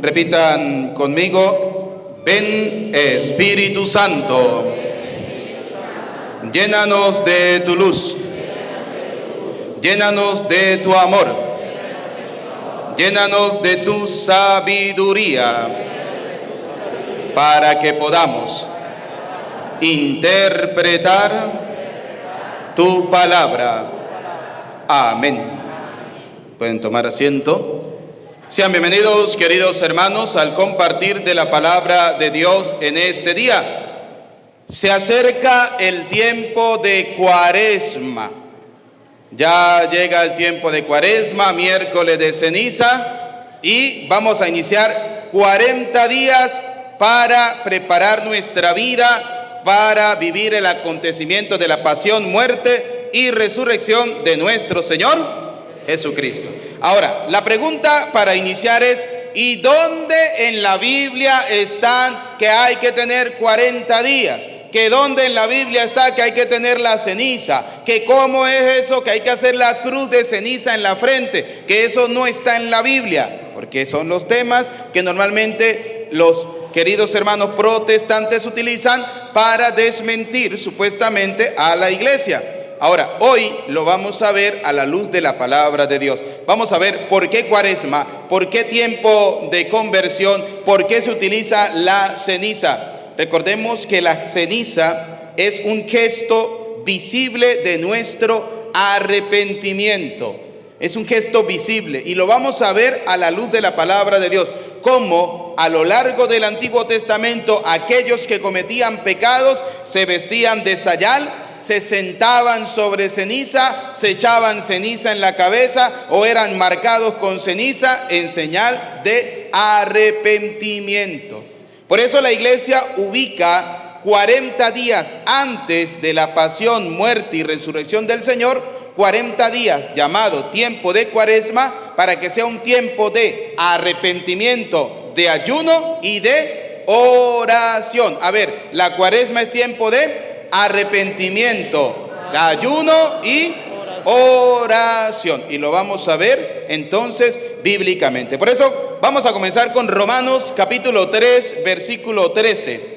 Repitan conmigo: ven Espíritu Santo, llénanos de tu luz, llénanos de tu amor, llénanos de tu sabiduría, para que podamos interpretar tu palabra. Amén. Pueden tomar asiento. Sean bienvenidos, queridos hermanos, al compartir de la palabra de Dios en este día. Se acerca el tiempo de Cuaresma. Ya llega el tiempo de Cuaresma, miércoles de ceniza, y vamos a iniciar 40 días para preparar nuestra vida, para vivir el acontecimiento de la pasión, muerte y resurrección de nuestro Señor Jesucristo. Ahora, la pregunta para iniciar es: ¿y dónde en la Biblia están que hay que tener 40 días? ¿Que dónde en la Biblia está que hay que tener la ceniza? ¿Que cómo es eso que hay que hacer la cruz de ceniza en la frente? Que eso no está en la Biblia, porque son los temas que normalmente los queridos hermanos protestantes utilizan para desmentir supuestamente a la iglesia. Ahora, hoy lo vamos a ver a la luz de la palabra de Dios. Vamos a ver por qué Cuaresma, por qué tiempo de conversión, por qué se utiliza la ceniza. Recordemos que la ceniza es un gesto visible de nuestro arrepentimiento. Es un gesto visible y lo vamos a ver a la luz de la palabra de Dios. Cómo a lo largo del Antiguo Testamento aquellos que cometían pecados se vestían de sayal, se sentaban sobre ceniza, se echaban ceniza en la cabeza o eran marcados con ceniza en señal de arrepentimiento. Por eso la iglesia ubica 40 días antes de la pasión, muerte y resurrección del Señor, 40 días llamado tiempo de Cuaresma, para que sea un tiempo de arrepentimiento, de ayuno y de oración. A ver, la Cuaresma es tiempo de arrepentimiento, ayuno y oración. Y lo vamos a ver entonces bíblicamente. Por eso vamos a comenzar con Romanos capítulo 3, versículo 13.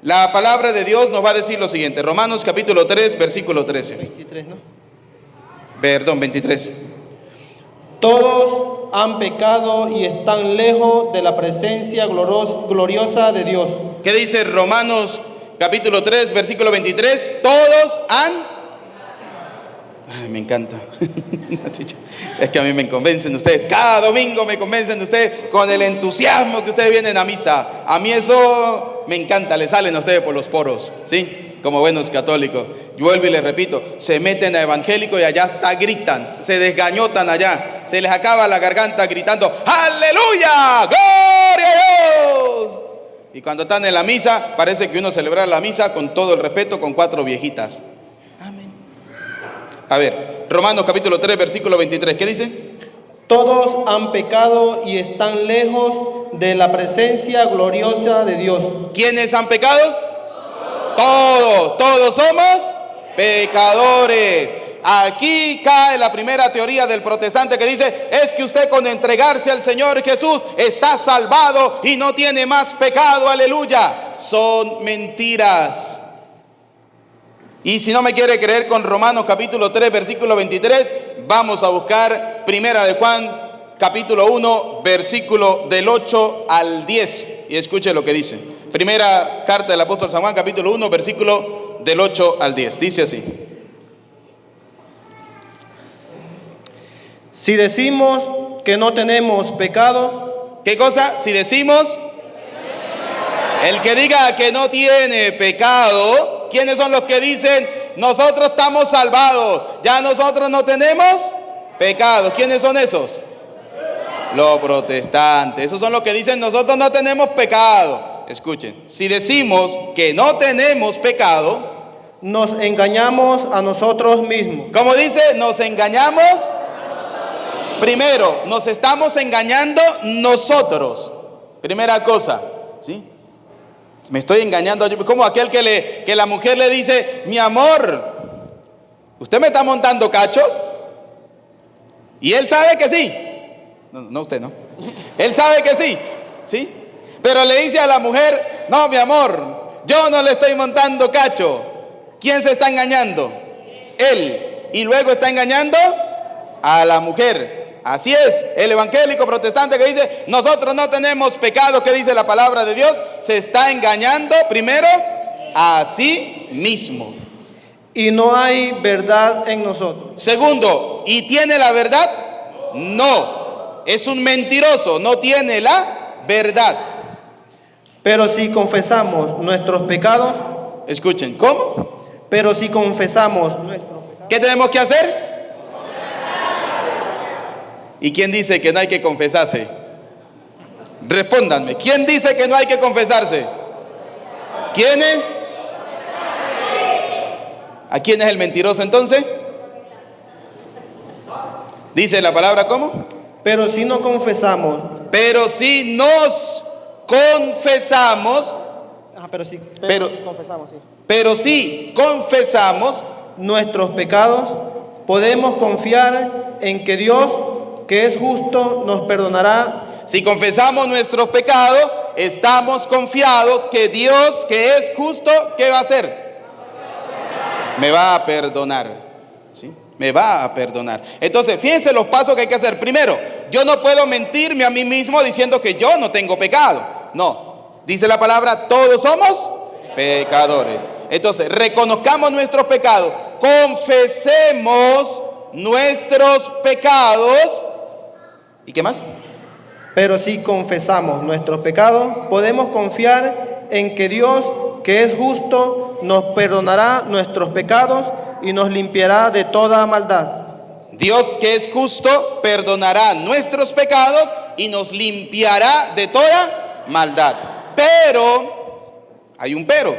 La palabra de Dios nos va a decir lo siguiente. Romanos capítulo 3, versículo 13. 23, ¿no? Perdón, 23. Todos han pecado y están lejos de la presencia gloriosa de Dios. ¿Qué dice Romanos capítulo 3, versículo 23? Todos han... Ay, me encanta. Es que a mí me convencen ustedes. Cada domingo me convencen ustedes con el entusiasmo que ustedes vienen a misa. A mí eso me encanta, le salen a ustedes por los poros, ¿sí? Como buenos católicos. Yo vuelvo y les repito, se meten a evangélico y allá hasta gritan, se desgañotan allá, se les acaba la garganta gritando ¡Aleluya! ¡Gloria a Dios! Y cuando están en la misa, parece que uno celebra la misa con todo el respeto con 4 viejitas. Amén. A ver, Romanos capítulo 3, versículo 23, ¿qué dice? Todos han pecado y están lejos de la presencia gloriosa de Dios. ¿Quiénes han pecado? Todos somos pecadores. Aquí cae la primera teoría del protestante que dice: es que usted con entregarse al Señor Jesús está salvado y no tiene más pecado, aleluya. Son mentiras. Y si no me quiere creer con Romanos capítulo 3, versículo 23, vamos a buscar Primera de Juan capítulo 1, versículo del 8 al 10. Y escuche lo que dice. Primera carta del apóstol San Juan, capítulo 1, versículo del 8 al 10. Dice así: Si decimos que no tenemos pecado... ¿Qué cosa? Si decimos... El que diga que no tiene pecado, ¿quiénes son los que dicen nosotros estamos salvados? Ya nosotros no tenemos pecado. ¿Quiénes son esos? Los protestantes. Esos son los que dicen nosotros no tenemos pecado. Escuchen, si decimos que no tenemos pecado, nos engañamos a nosotros mismos. ¿Cómo dice? Nos engañamos. Primero, nos estamos engañando nosotros. Primera cosa, ¿sí? Me estoy engañando. Como aquel que la mujer le dice: mi amor, ¿usted me está montando cachos? Y él sabe que sí. No usted, ¿no? Él sabe que sí, ¿sí? Pero le dice a la mujer, no, mi amor, yo no le estoy montando cacho. ¿Quién se está engañando? Él. Y luego está engañando a la mujer. Así es, el evangélico protestante que dice, nosotros no tenemos pecado, ¿qué dice la palabra de Dios? Se está engañando primero a sí mismo. Y no hay verdad en nosotros. Segundo, ¿y tiene la verdad? No, es un mentiroso, no tiene la verdad. Pero si confesamos nuestros pecados, Escuchen, ¿cómo? pero si confesamos nuestros pecados, ¿Qué tenemos que hacer? ¿Y quién dice que no hay que confesarse? Respóndanme, ¿quién dice que no hay que confesarse? ¿Quién es? ¿A quién es el mentiroso entonces? Dice la palabra ¿cómo? pero si no confesamos, Pero si nos confesamos, pero si confesamos, sí, pero si confesamos nuestros pecados, podemos confiar en que Dios, que es justo, nos perdonará. Si confesamos nuestros pecados, estamos confiados que Dios, que es justo, ¿qué va a hacer? Me va a perdonar, ¿sí? Me va a perdonar. Entonces, fíjense los pasos que hay que hacer. Primero, yo no puedo mentirme a mí mismo diciendo que yo no tengo pecado. No, dice la palabra, todos somos pecadores. Entonces, reconozcamos nuestros pecados, confesemos nuestros pecados. ¿Y qué más? Pero si confesamos nuestros pecados, podemos confiar en que Dios, que es justo, nos perdonará nuestros pecados y nos limpiará de toda maldad. Dios, que es justo, perdonará nuestros pecados y nos limpiará de toda maldad. Pero, hay un pero,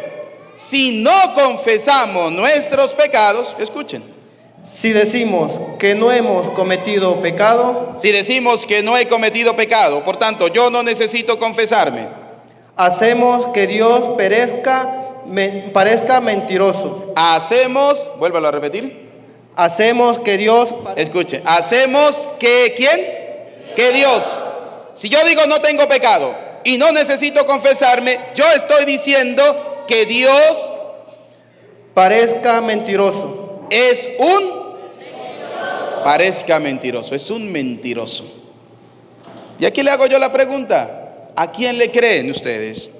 si no confesamos nuestros pecados, escuchen, Si decimos que no hemos cometido pecado, si decimos que no he cometido pecado, por tanto, yo no necesito confesarme, hacemos que Dios parezca mentiroso. hacemos, vuélvalo a repetir, Hacemos que Dios escuche, hacemos que, ¿quién? Que Dios. Si yo digo no tengo pecado y no necesito confesarme, yo estoy diciendo que Dios parezca mentiroso. es parezca mentiroso, es un mentiroso. Y aquí le hago yo la pregunta, ¿a quién le creen ustedes?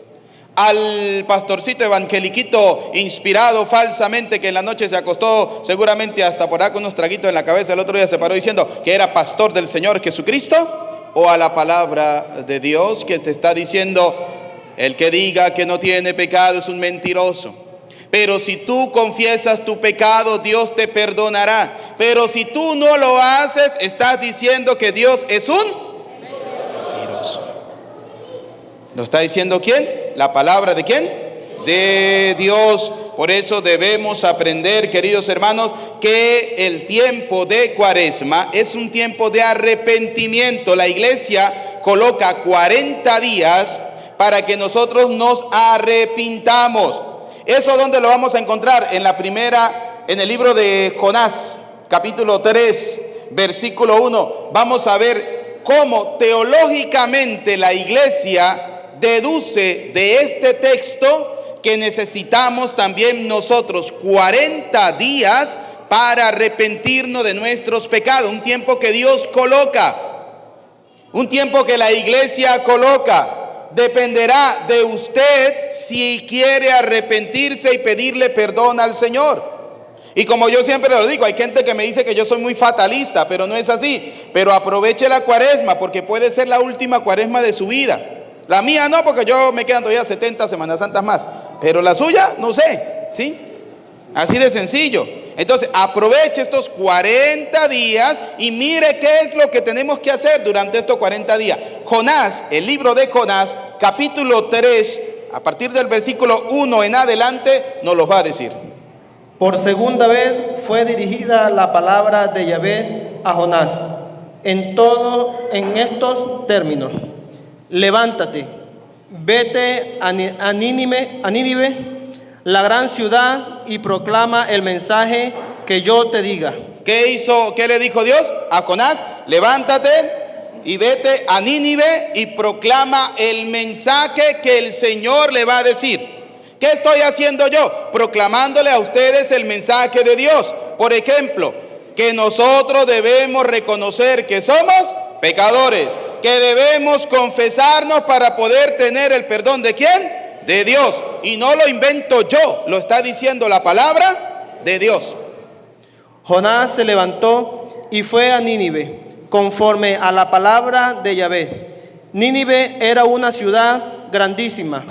¿Al pastorcito evangeliquito inspirado falsamente que en la noche se acostó seguramente hasta por acá con unos traguitos en la cabeza, el otro día se paró diciendo que era pastor del Señor Jesucristo? ¿O a la palabra de Dios que te está diciendo, el que diga que no tiene pecado es un mentiroso? Pero si tú confiesas tu pecado, Dios te perdonará. Pero si tú no lo haces, estás diciendo que Dios es un mentiroso. ¿Lo está diciendo quién? ¿La palabra de quién? De Dios. Por eso debemos aprender, queridos hermanos, que el tiempo de Cuaresma es un tiempo de arrepentimiento. La iglesia coloca 40 días para que nosotros nos arrepintamos. ¿Eso dónde lo vamos a encontrar? En el libro de Jonás, capítulo 3, versículo 1. Vamos a ver cómo teológicamente la iglesia deduce de este texto que necesitamos también nosotros 40 días para arrepentirnos de nuestros pecados. Un tiempo que Dios coloca, un tiempo que la iglesia coloca. Dependerá de usted si quiere arrepentirse y pedirle perdón al Señor. Y como yo siempre lo digo, hay gente que me dice que yo soy muy fatalista, pero no es así. Pero aproveche la Cuaresma porque puede ser la última Cuaresma de su vida. La mía no, porque yo me quedan todavía 70 Semanas Santas más. Pero la suya, no sé, ¿sí? Así de sencillo. Entonces, aproveche estos 40 días y mire qué es lo que tenemos que hacer durante estos 40 días. Jonás, el libro de Jonás, capítulo 3, a partir del versículo 1 en adelante, nos los va a decir. Por segunda vez fue dirigida la palabra de Yahvé a Jonás, en estos términos: levántate, vete a Nínive, la gran ciudad, y proclama el mensaje que yo te diga. ¿Qué hizo? ¿Qué le dijo Dios a Jonás? Levántate, y vete a Nínive y proclama el mensaje que el Señor le va a decir. ¿Qué estoy haciendo yo? Proclamándole a ustedes el mensaje de Dios. Por ejemplo, que nosotros debemos reconocer que somos pecadores, que debemos confesarnos para poder tener el perdón ¿de quién? De Dios. Y no lo invento yo, lo está diciendo la palabra de Dios. Jonás se levantó y fue a Nínive, conforme a la palabra de Yahvé. Nínive era una ciudad grandísima,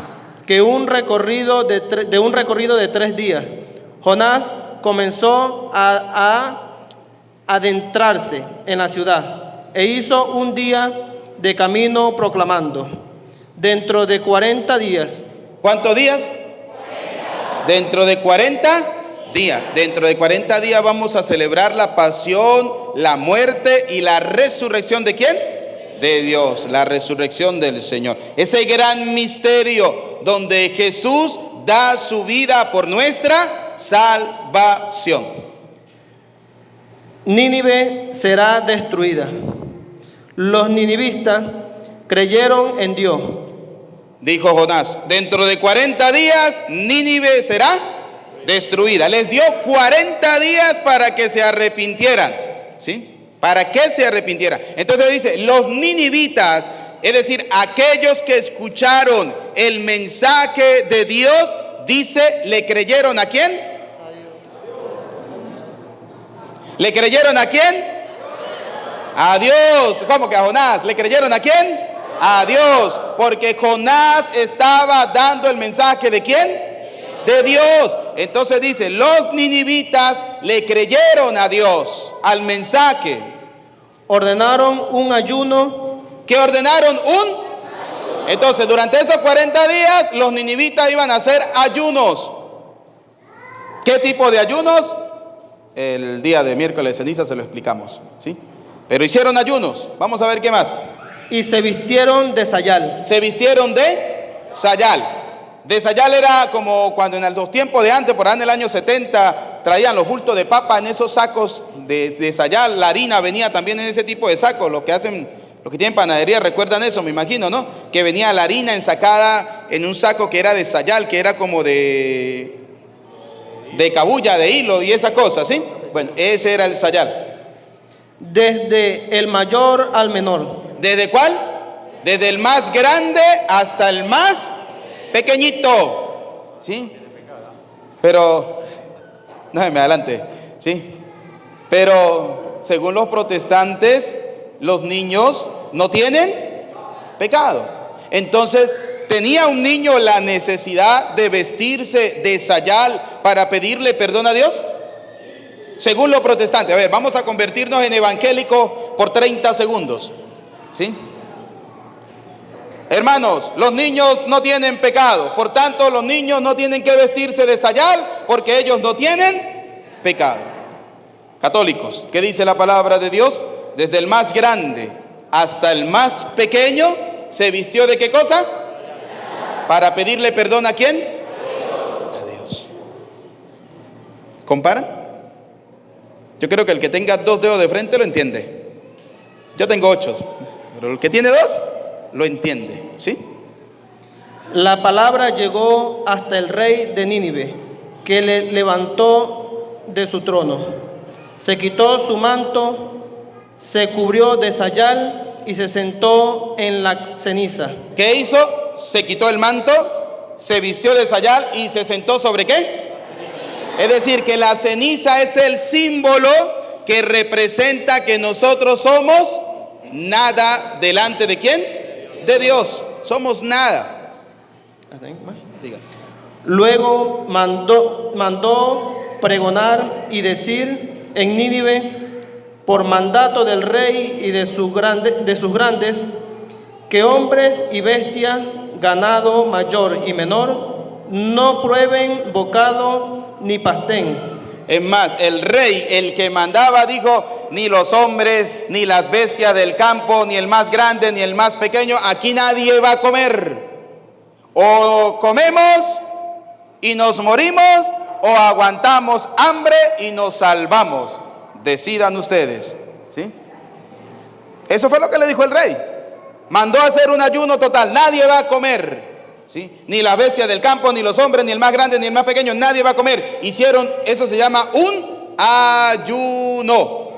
de un recorrido de 3 días. Jonás comenzó a adentrarse en la ciudad e hizo un día de camino proclamando: dentro de 40 días. ¿Cuántos días? 40. Dentro de 40 días. Dentro de 40 días vamos a celebrar la pasión, la muerte y la resurrección ¿de quién? De Dios, la resurrección del Señor. Ese gran misterio donde Jesús da su vida por nuestra salvación. Nínive será destruida. Los ninivistas creyeron en Dios. Dijo Jonás, dentro de 40 días Nínive será destruida. Les dio 40 días para que se arrepintieran, ¿sí? Para que se arrepintieran. Entonces dice, los ninivitas, es decir, aquellos que escucharon el mensaje de Dios, dice, ¿le creyeron a quién? ¿Le creyeron a quién? A Dios. ¿Cómo que a Jonás? ¿Le creyeron a quién? A Dios. Porque Jonás estaba dando el mensaje ¿de quién? De Dios. Entonces dice, los ninivitas le creyeron a Dios, al mensaje. Ordenaron un ayuno. ¿Qué ordenaron? Entonces, durante esos 40 días, los ninivitas iban a hacer ayunos. ¿Qué tipo de ayunos? El día de miércoles de ceniza se lo explicamos, ¿sí? Pero hicieron ayunos. Vamos a ver qué más. Y se vistieron de sayal. Se vistieron de sayal. De sayal era como cuando en los tiempos de antes, por ahí en el año 70, traían los bultos de papa en esos sacos de sayal. La harina venía también en ese tipo de sacos. Los que tienen panadería recuerdan eso, me imagino, ¿no? Que venía la harina ensacada en un saco que era de sayal, que era como de cabulla, de hilo y esa cosa, ¿sí? Bueno, ese era el sayal. Desde el mayor al menor. ¿Desde cuál? Desde el más grande hasta el más pequeñito, ¿sí? Pero, déjame adelante, ¿sí? Pero, según los protestantes, los niños no tienen pecado. Entonces, ¿tenía un niño la necesidad de vestirse de sayal para pedirle perdón a Dios? Según los protestantes. A ver, vamos a convertirnos en evangélicos por 30 segundos, ¿sí? Hermanos, los niños no tienen pecado, por tanto los niños no tienen que vestirse de sayal porque ellos no tienen pecado. Católicos, ¿qué dice la palabra de Dios? Desde el más grande hasta el más pequeño se vistió ¿de qué cosa? Para pedirle perdón ¿a quién? A Dios. ¿Comparan? Yo creo que el que tenga 2 dedos de frente lo entiende. Yo tengo 8, pero el que tiene 2 lo entiende, ¿sí? La palabra llegó hasta el rey de Nínive, que le levantó de su trono. Se quitó su manto, se cubrió de sayal y se sentó en la ceniza. ¿Qué hizo? Se quitó el manto, se vistió de sayal y se sentó ¿sobre qué? Es decir, que la ceniza es el símbolo que representa que nosotros somos nada delante ¿de quién? De Dios. Somos nada. Luego mandó pregonar y decir en Nínive, por mandato del rey y de sus grandes, que hombres y bestias, ganado mayor y menor, no prueben bocado ni pastén. Es más, el rey, el que mandaba, dijo, ni los hombres, ni las bestias del campo, ni el más grande, ni el más pequeño, aquí nadie va a comer. O comemos y nos morimos, o aguantamos hambre y nos salvamos. Decidan ustedes, ¿sí? Eso fue lo que le dijo el rey. Mandó a hacer un ayuno total. Nadie va a comer, ¿sí? Ni las bestias del campo, ni los hombres, ni el más grande, ni el más pequeño. Nadie va a comer. Hicieron, eso se llama un ayuno.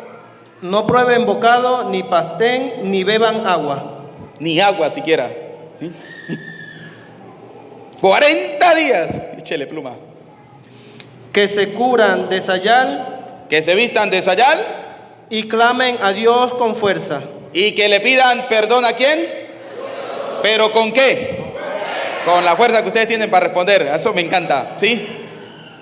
No prueben bocado, ni pastén, ni beban agua. Ni agua siquiera, ¿sí? 40 días. Échele pluma. Que se cubran de sayal. Que se vistan de sayal. Y clamen a Dios con fuerza. Y que le pidan perdón ¿a quién? ¿Pero con qué? Con la fuerza que ustedes tienen para responder. Eso me encanta, ¿sí?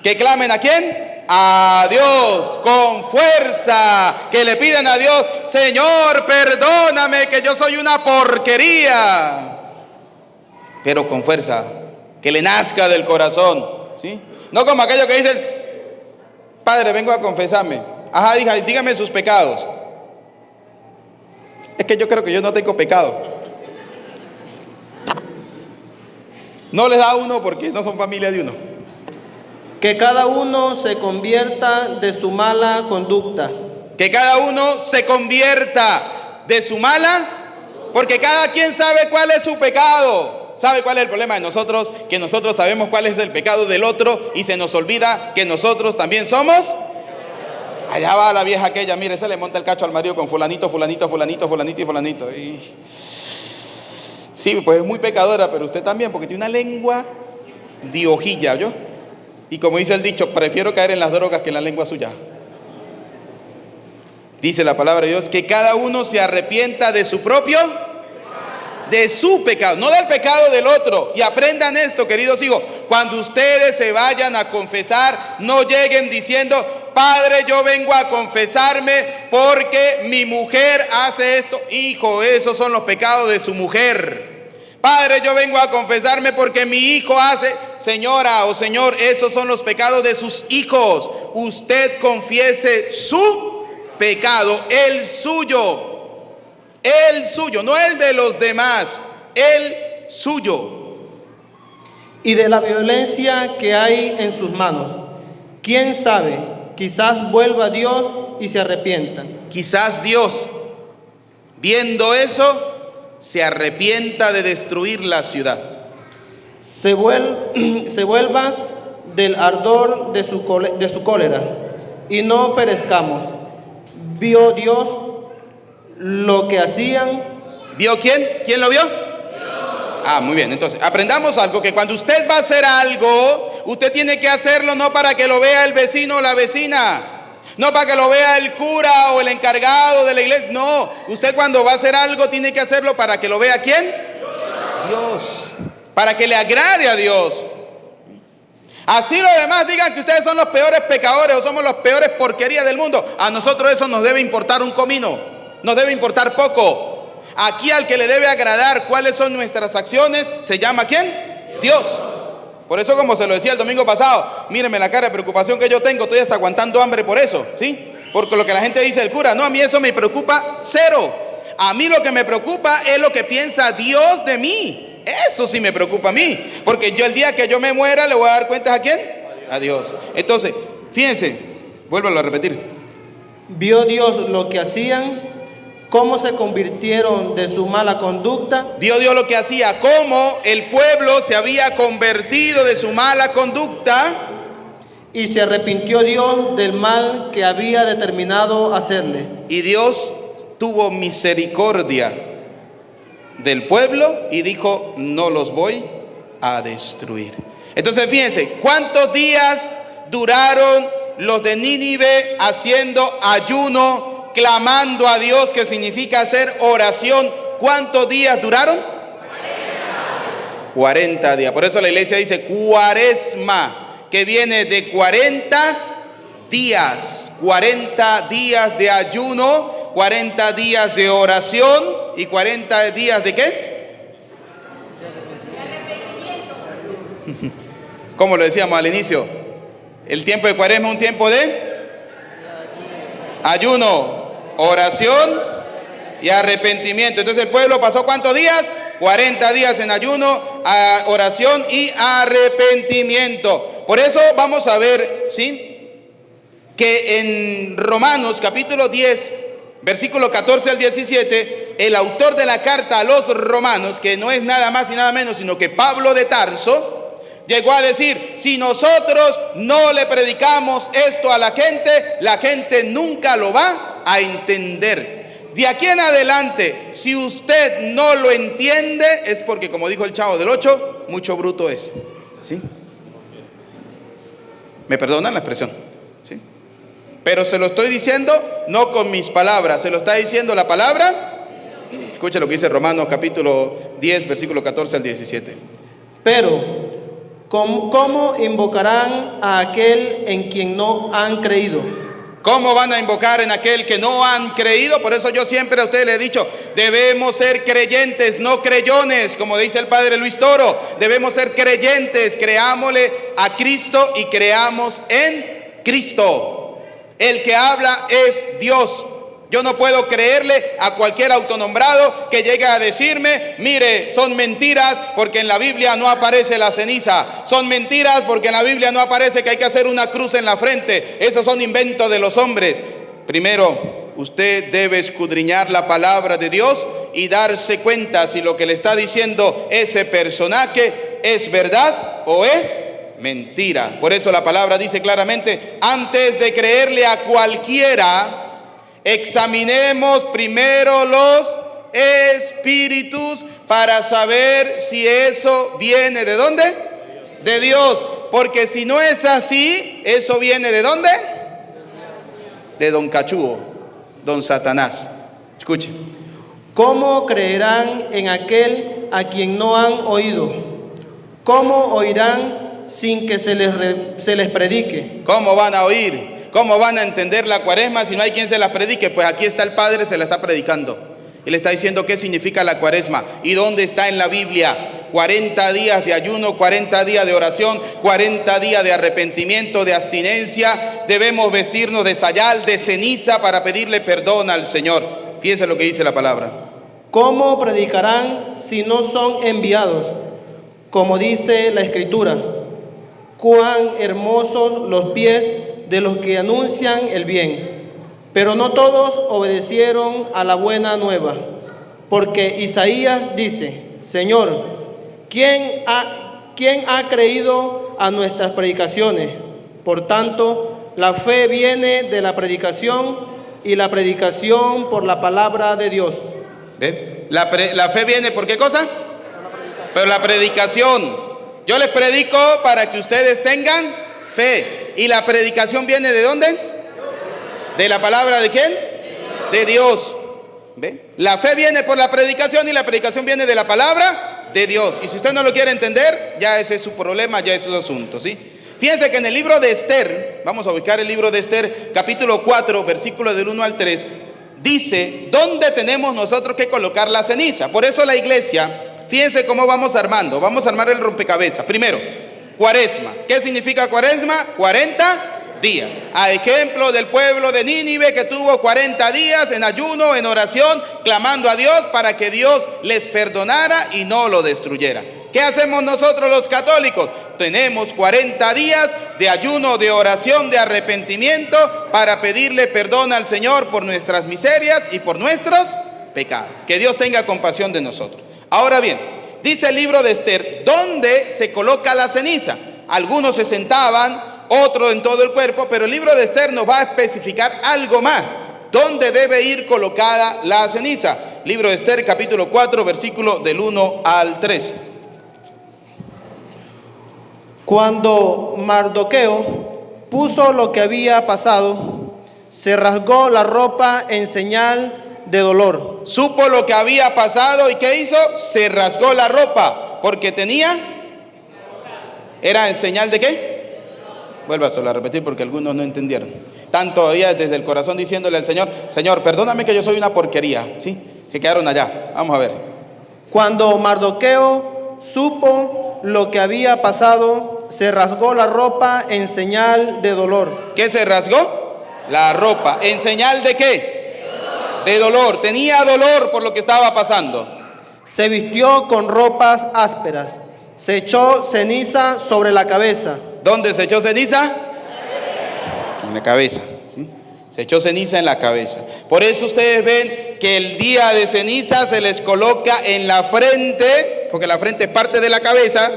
Que clamen ¿a quién? A Dios con fuerza. Que le pidan a Dios: Señor, perdóname que yo soy una porquería. Pero con fuerza, que le nazca del corazón, ¿sí? No como aquellos que dicen: Padre, vengo a confesarme. Ajá, hija, dígame sus pecados. Es que yo creo que yo no tengo pecado. No les da uno porque no son familia de uno. Que cada uno se convierta de su mala conducta. Que cada uno se convierta de su mala, porque cada quien sabe cuál es su pecado. ¿Sabe cuál es el problema de nosotros? Que nosotros sabemos cuál es el pecado del otro y se nos olvida que nosotros también somos. Allá va la vieja aquella, mire, se le monta el cacho al marido con fulanito, fulanito, fulanito, fulanito y fulanito. Y... sí, pues es muy pecadora, pero usted también, porque tiene una lengua de hojilla, ¿yo? Y como dice el dicho, prefiero caer en las drogas que en la lengua suya. Dice la palabra de Dios que cada uno se arrepienta de su propio, de su pecado, no del pecado del otro. Y aprendan esto, queridos hijos, cuando ustedes se vayan a confesar, no lleguen diciendo: Padre, yo vengo a confesarme porque mi mujer hace esto. Hijo, esos son los pecados de su mujer. Padre, yo vengo a confesarme porque mi hijo hace. Señora o señor, esos son los pecados de sus hijos. Usted confiese su pecado, el suyo, no el de los demás, el suyo. Y de la violencia que hay en sus manos, ¿quién sabe? Quizás vuelva a Dios y se arrepienta. Quizás Dios, viendo eso, se arrepienta de destruir la ciudad. Se vuelva del ardor de su cólera y no perezcamos. ¿Vio Dios lo que hacían? ¿Vio quién? ¿Quién lo vio? Ah, muy bien. Entonces, aprendamos algo, que cuando usted va a hacer algo, usted tiene que hacerlo no para que lo vea el vecino o la vecina, no para que lo vea el cura o el encargado de la iglesia. No, usted cuando va a hacer algo tiene que hacerlo para que lo vea ¿quién? Dios. Para que le agrade a Dios. Así los demás digan que ustedes son los peores pecadores o somos los peores porquerías del mundo, a nosotros eso nos debe importar un comino, nos debe importar poco. Aquí al que le debe agradar cuáles son nuestras acciones, ¿se llama quién? Dios. Por eso, como se lo decía el domingo pasado, mírenme la cara de preocupación que yo tengo, estoy hasta aguantando hambre por eso, ¿sí? Porque lo que la gente dice el cura, no, a mí eso me preocupa cero. A mí lo que me preocupa es lo que piensa Dios de mí. Eso sí me preocupa a mí, porque yo el día que yo me muera le voy a dar cuentas ¿a quién? A Dios. Entonces, fíjense, vuélvalo a repetir. ¿Vio Dios lo que hacían? ¿Cómo se convirtieron de su mala conducta? Vio Dios lo que hacía, cómo el pueblo se había convertido de su mala conducta. Y se arrepintió Dios del mal que había determinado hacerle. Y Dios tuvo misericordia del pueblo y dijo: no los voy a destruir. Entonces fíjense, ¿cuántos días duraron los de Nínive haciendo ayuno, clamando a Dios, que significa hacer oración? ¿Cuántos días duraron? 40 días. Por eso la iglesia dice cuaresma, que viene de 40 días. 40 días de ayuno, 40 días de oración y 40 días de ¿qué? Como lo decíamos al inicio, el tiempo de cuaresma es un tiempo de ayuno, oración y arrepentimiento. Entonces el pueblo pasó ¿cuántos días? 40 días en ayuno, oración y arrepentimiento. Por eso vamos a ver, ¿sí?, que en Romanos capítulo 10, versículo 14 al 17, el autor de la carta a los romanos, que no es nada más y nada menos sino que Pablo de Tarso, llegó a decir: si nosotros no le predicamos esto a la gente nunca lo va a entender. De aquí en adelante, si usted no lo entiende, es porque, como dijo el Chavo del 8, mucho bruto es. ¿Sí? ¿Me perdonan la expresión? ¿Sí? Pero se lo estoy diciendo no con mis palabras, se lo está diciendo la palabra. Escucha lo que dice Romanos capítulo 10, versículo 14 al 17. Pero, ¿cómo invocarán a aquel en quien no han creído? ¿Cómo van a invocar en aquel que no han creído? Por eso yo siempre a ustedes les he dicho, debemos ser creyentes, no creyones, como dice el padre Luis Toro. Debemos ser creyentes, creámosle a Cristo y creamos en Cristo. El que habla es Dios. Yo no puedo creerle a cualquier autonombrado que llegue a decirme: mire, son mentiras porque en la Biblia no aparece la ceniza. Son mentiras porque en la Biblia no aparece que hay que hacer una cruz en la frente. Esos son inventos de los hombres. Primero, usted debe escudriñar la palabra de Dios y darse cuenta si lo que le está diciendo ese personaje es verdad o es mentira. Por eso la palabra dice claramente: antes de creerle a cualquiera, examinemos primero los espíritus para saber si eso viene ¿de dónde? De Dios. Porque si no es así, eso viene ¿de dónde? De don Cachúo, don Satanás. Escuche. ¿Cómo creerán en aquel a quien no han oído? ¿Cómo oirán sin que se les predique? ¿Cómo van a oír? ¿Cómo van a entender la cuaresma si no hay quien se la predique? Pues aquí está el Padre, se la está predicando. Y le está diciendo qué significa la cuaresma y dónde está en la Biblia. 40 días de ayuno, 40 días de oración, 40 días de arrepentimiento, de abstinencia. Debemos vestirnos de sayal, de ceniza, para pedirle perdón al Señor. Fíjense lo que dice la palabra. ¿Cómo predicarán si no son enviados? Como dice la Escritura: cuán hermosos los pies de los que anuncian el bien. Pero no todos obedecieron a la buena nueva. Porque Isaías dice: Señor, ¿quién ha creído a nuestras predicaciones? Por tanto, la fe viene de la predicación, y la predicación por la palabra de Dios. ¿Ve? La fe viene ¿por qué cosa? Pero la predicación. Yo les predico para que ustedes tengan fe. ¿Y la predicación viene de dónde? ¿De la palabra de quién? De Dios. ¿Ve? La fe viene por la predicación y la predicación viene de la palabra de Dios. Y si usted no lo quiere entender, ya ese es su problema, ya es su asunto, ¿sí? Fíjense que en el libro de Esther, vamos a ubicar el libro de Esther, capítulo 4, versículos del 1 al 3, dice dónde tenemos nosotros que colocar la ceniza. Por eso la iglesia, fíjense cómo vamos armando. Vamos a armar el rompecabezas. Primero, cuaresma. ¿Qué significa cuaresma? 40 días. A ejemplo del pueblo de Nínive, que tuvo 40 días en ayuno, en oración, clamando a Dios para que Dios les perdonara y no lo destruyera. ¿Qué hacemos nosotros los católicos? Tenemos 40 días de ayuno, de oración, de arrepentimiento para pedirle perdón al Señor por nuestras miserias y por nuestros pecados. Que Dios tenga compasión de nosotros. Ahora bien, dice el libro de Esther, ¿dónde se coloca la ceniza? Algunos se sentaban, otros en todo el cuerpo, pero el libro de Esther nos va a especificar algo más. ¿Dónde debe ir colocada la ceniza? Libro de Esther, capítulo 4, versículo del 1 al 3. Cuando Mardoqueo puso lo que había pasado, se rasgó la ropa en señal de dolor. Supo lo que había pasado y ¿qué hizo? Se rasgó la ropa porque tenía. ¿Era en señal de qué? Vuélvaselo a repetir porque algunos no entendieron. Están todavía desde el corazón diciéndole al Señor: Señor, perdóname que yo soy una porquería, ¿sí? Que quedaron allá. Vamos a ver. Cuando Mardoqueo supo lo que había pasado, se rasgó la ropa en señal de dolor. ¿Qué se rasgó? La ropa. ¿En señal de qué? De dolor. Tenía dolor por lo que estaba pasando. Se vistió con ropas ásperas. Se echó ceniza sobre la cabeza. ¿Dónde se echó ceniza? En la cabeza. ¿Sí? Se echó ceniza en la cabeza. Por eso ustedes ven que el día de ceniza se les coloca en la frente, porque la frente es parte de la cabeza.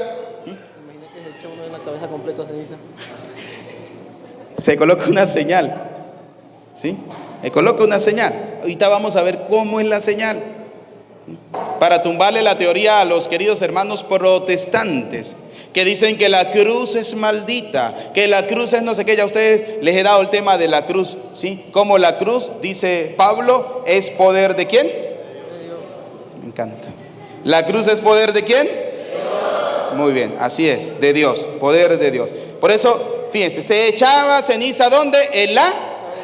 Imagina que se echa uno en la cabeza completa ceniza. Se coloca una señal. ¿Sí? Se coloca una señal. Ahorita vamos a ver cómo es la señal. Para tumbarle la teoría a los queridos hermanos protestantes, que dicen que la cruz es maldita, que la cruz es no sé qué. Ya a ustedes les he dado el tema de la cruz, ¿sí? Como la cruz, dice Pablo, es poder ¿de quién? Me encanta. ¿La cruz es poder de quién? Muy bien, así es, de Dios, poder de Dios. Por eso, fíjense, se echaba ceniza ¿dónde? En la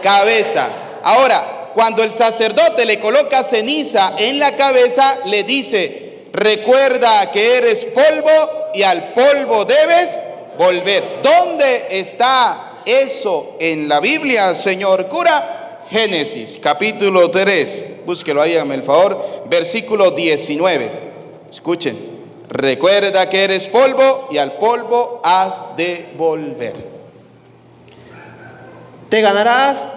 cabeza. Ahora, cuando el sacerdote le coloca ceniza en la cabeza, le dice: recuerda que eres polvo y al polvo debes volver. ¿Dónde está eso en la Biblia, señor cura? Génesis, capítulo 3. Búsquelo ahí, hágame el favor. Versículo 19. Escuchen. Recuerda que eres polvo y al polvo has de volver. Te ganarás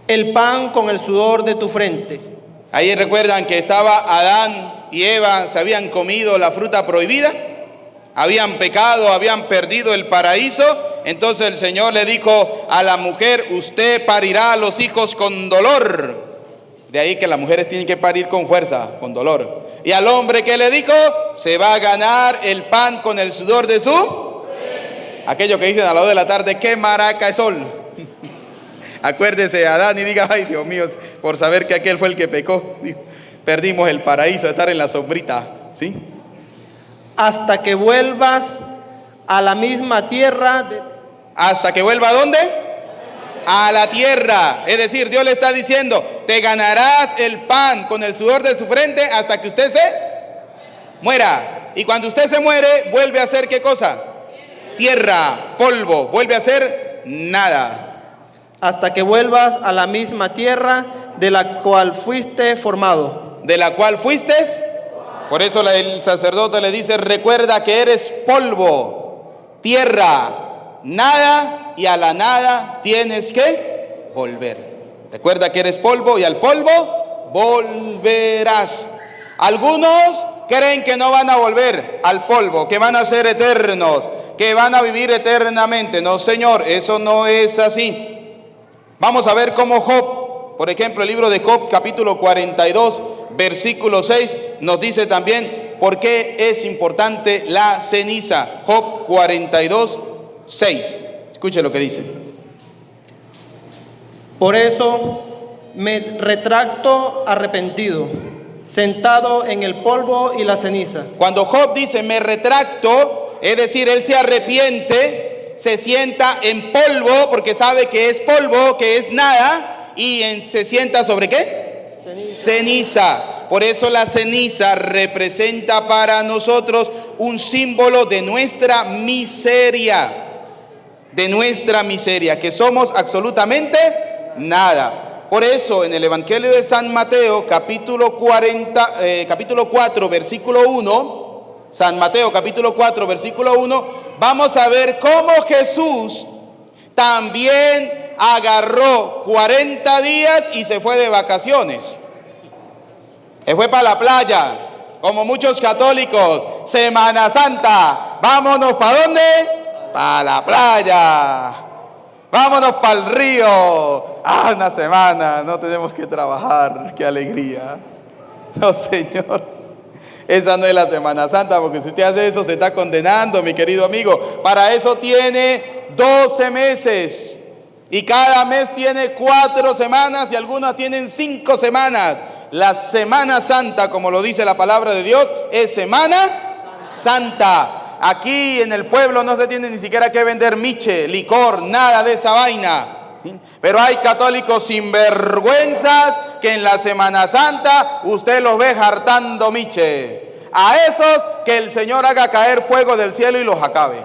el pan con el sudor de tu frente. Ahí recuerdan que estaba Adán y Eva, se habían comido la fruta prohibida, habían pecado, habían perdido el paraíso. Entonces el Señor le dijo a la mujer: usted parirá a los hijos con dolor. De ahí que las mujeres tienen que parir con fuerza, con dolor. Y al hombre, ¿qué le dijo? Se va a ganar el pan con el sudor de su... Aquello que dicen a la hora de la tarde: qué maraca es sol. Acuérdese Adán y diga: ay Dios mío, por saber que aquel fue el que pecó, perdimos el paraíso de estar en la sombrita, ¿sí? Hasta que vuelvas a la misma tierra. ¿Hasta que vuelva a dónde? A la tierra. Es decir, Dios le está diciendo: te ganarás el pan con el sudor de su frente hasta que usted se muera. Y cuando usted se muere, vuelve a ser ¿qué cosa? Tierra, polvo, vuelve a ser nada. Hasta que vuelvas a la misma tierra de la cual fuiste formado. ¿De la cual fuiste? Por eso el sacerdote le dice: recuerda que eres polvo, tierra, nada, y a la nada tienes que volver. Recuerda que eres polvo y al polvo volverás. Algunos creen que no van a volver al polvo, que van a ser eternos, que van a vivir eternamente. No, Señor, eso no es así. Vamos a ver cómo Job, por ejemplo, el libro de Job, capítulo 42, versículo 6, nos dice también por qué es importante la ceniza. Job 42, 6. Escuche lo que dice. Por eso me retracto arrepentido, sentado en el polvo y la ceniza. Cuando Job dice me retracto, es decir, él se arrepiente, se sienta en polvo porque sabe que es polvo, que es nada, y se sienta sobre ¿qué? Ceniza. Por eso la ceniza representa para nosotros un símbolo de nuestra miseria, que somos absolutamente nada. Por eso en el Evangelio de San Mateo, capítulo 4, versículo 1, San Mateo capítulo 4, versículo 1, vamos a ver cómo Jesús también agarró 40 días y se fue de vacaciones. Él fue para la playa, como muchos católicos. Semana Santa, vámonos ¿para dónde? Para la playa. Vámonos para el río. Una semana, no tenemos que trabajar. Qué alegría. No, Señor. Esa no es la Semana Santa, porque si usted hace eso se está condenando, mi querido amigo. Para eso tiene 12 meses. Y cada mes tiene 4 semanas y algunas tienen 5 semanas. La Semana Santa, como lo dice la palabra de Dios, es Semana Santa. Aquí en el pueblo no se tiene ni siquiera que vender miche, licor, nada de esa vaina. ¿Sí? Pero hay católicos sinvergüenzas que en la Semana Santa usted los ve hartando miche. A esos que el Señor haga caer fuego del cielo y los acabe.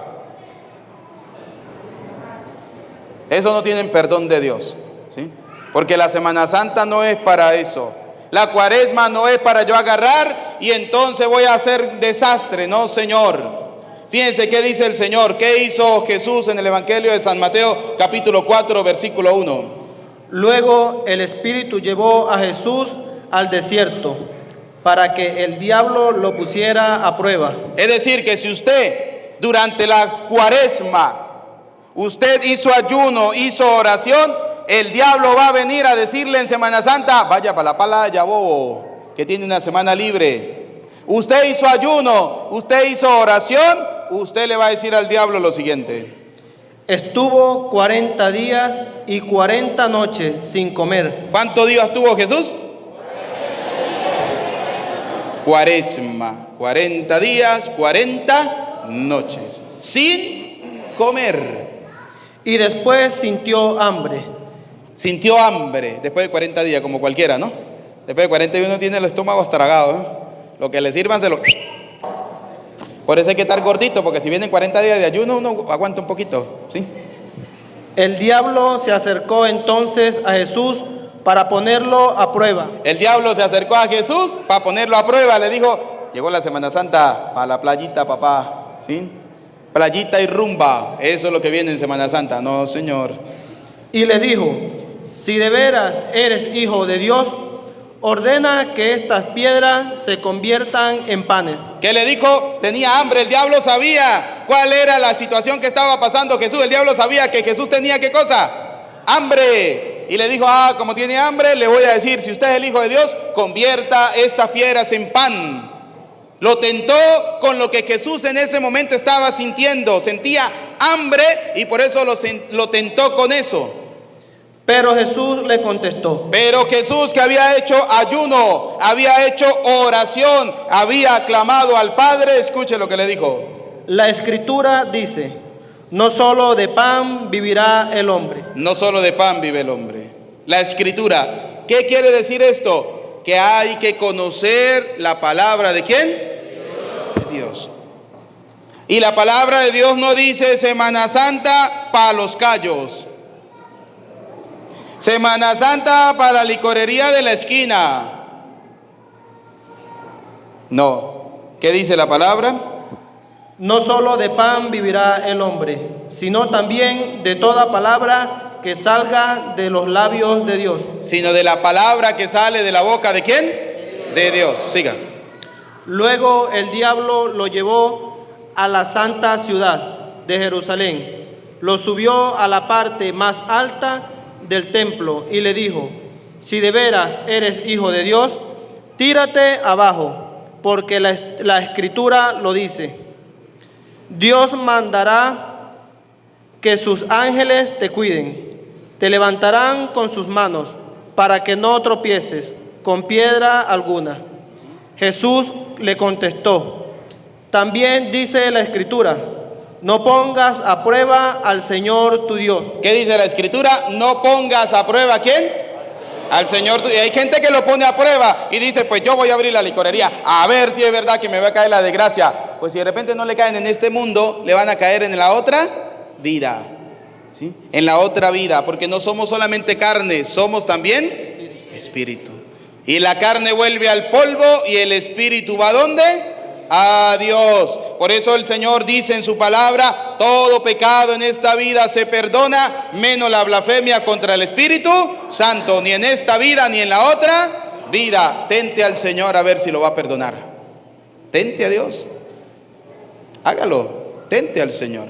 Esos no tienen perdón de Dios, ¿sí? Porque la Semana Santa no es para eso. La Cuaresma no es para yo agarrar y entonces voy a hacer desastre. No, Señor. Fíjense qué dice el Señor, qué hizo Jesús en el Evangelio de San Mateo, capítulo 4, versículo 1. Luego el Espíritu llevó a Jesús al desierto para que el diablo lo pusiera a prueba. Es decir, que si usted durante la cuaresma, usted hizo ayuno, hizo oración, el diablo va a venir a decirle en Semana Santa, vaya para la playa, bobo, que tiene una semana libre. Usted hizo ayuno, usted hizo oración, usted le va a decir al diablo lo siguiente. Estuvo 40 días y 40 noches sin comer. ¿Cuántos días tuvo Jesús? Cuaresma, 40 días, 40 noches, sin comer. Y después sintió hambre. Sintió hambre después de 40 días, como cualquiera, ¿no? Después de 41 tiene el estómago estragado, ¿eh? Lo que le sirvan se lo... Por eso hay que estar gordito, porque si vienen 40 días de ayuno, uno aguanta un poquito, ¿sí? El diablo se acercó entonces a Jesús para ponerlo a prueba. El diablo se acercó a Jesús para ponerlo a prueba. Le dijo, llegó la Semana Santa a la playita, papá, ¿sí? Playita y rumba, eso es lo que viene en Semana Santa. No, Señor. Y le dijo, si de veras eres hijo de Dios, ordena que estas piedras se conviertan en panes. ¿Qué le dijo? Tenía hambre. El diablo sabía cuál era la situación que estaba pasando Jesús. El diablo sabía que Jesús tenía, ¿qué cosa? Hambre. Y le dijo, como tiene hambre, le voy a decir, si usted es el Hijo de Dios, convierta estas piedras en pan. Lo tentó con lo que Jesús en ese momento estaba sintiendo. Sentía hambre y por eso lo tentó con eso. Pero Jesús le contestó. Pero Jesús, que había hecho ayuno, había hecho oración, había clamado al Padre, escuche lo que le dijo. La Escritura dice, no solo de pan vivirá el hombre. No solo de pan vive el hombre. La Escritura. ¿Qué quiere decir esto? Que hay que conocer la palabra ¿de quién? De Dios. Y la palabra de Dios no dice Semana Santa para los callos. Semana Santa para la licorería de la esquina. No. ¿Qué dice la palabra? No solo de pan vivirá el hombre, sino también de toda palabra que salga de los labios de Dios. Sino de la palabra que sale de la boca ¿de quién? De Dios. Siga. Luego el diablo lo llevó a la santa ciudad de Jerusalén, lo subió a la parte más alta del templo y le dijo, si de veras eres hijo de Dios, tírate abajo, porque la Escritura lo dice. Dios mandará que sus ángeles te cuiden, te levantarán con sus manos para que no tropieces con piedra alguna. Jesús le contestó, también dice la Escritura, no pongas a prueba al Señor tu Dios. ¿Qué dice la Escritura? No pongas a prueba ¿a quién? Al Señor. Y hay gente que lo pone a prueba y dice, pues yo voy a abrir la licorería, a ver si es verdad que me va a caer la desgracia. Pues si de repente no le caen en este mundo, le van a caer en la otra vida, ¿sí? En la otra vida, porque no somos solamente carne, somos también espíritu. Y la carne vuelve al polvo y el espíritu ¿va a dónde? A Dios. Por eso el Señor dice en su palabra, todo pecado en esta vida se perdona, menos la blasfemia contra el Espíritu Santo, ni en esta vida ni en la otra vida. Tente al Señor a ver si lo va a perdonar. Tente a Dios. Hágalo. Tente al Señor.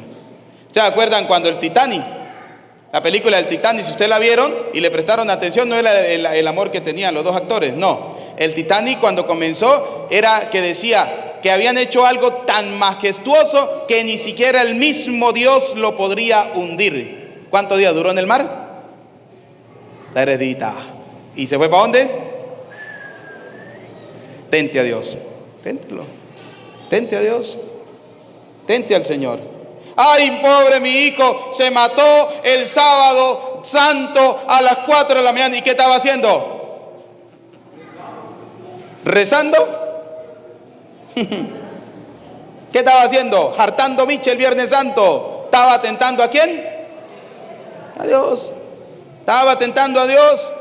¿Se acuerdan cuando el Titanic, la película del Titanic, si ustedes la vieron y le prestaron atención, no era el amor que tenían los dos actores, no. El Titanic cuando comenzó era que decía que habían hecho algo tan majestuoso que ni siquiera el mismo Dios lo podría hundir. ¿Cuántos días duró en el mar? La heredita. ¿Y se fue para dónde? Tente a Dios. Téntelo. Tente a Dios. Tente al Señor. Ay, pobre mi hijo, se mató el sábado santo a las 4 de la mañana. ¿Y qué estaba haciendo? ¿Rezando? ¿Qué estaba haciendo? Hartando miche el Viernes Santo. ¿Estaba tentando a quién? A Dios. Estaba tentando a Dios.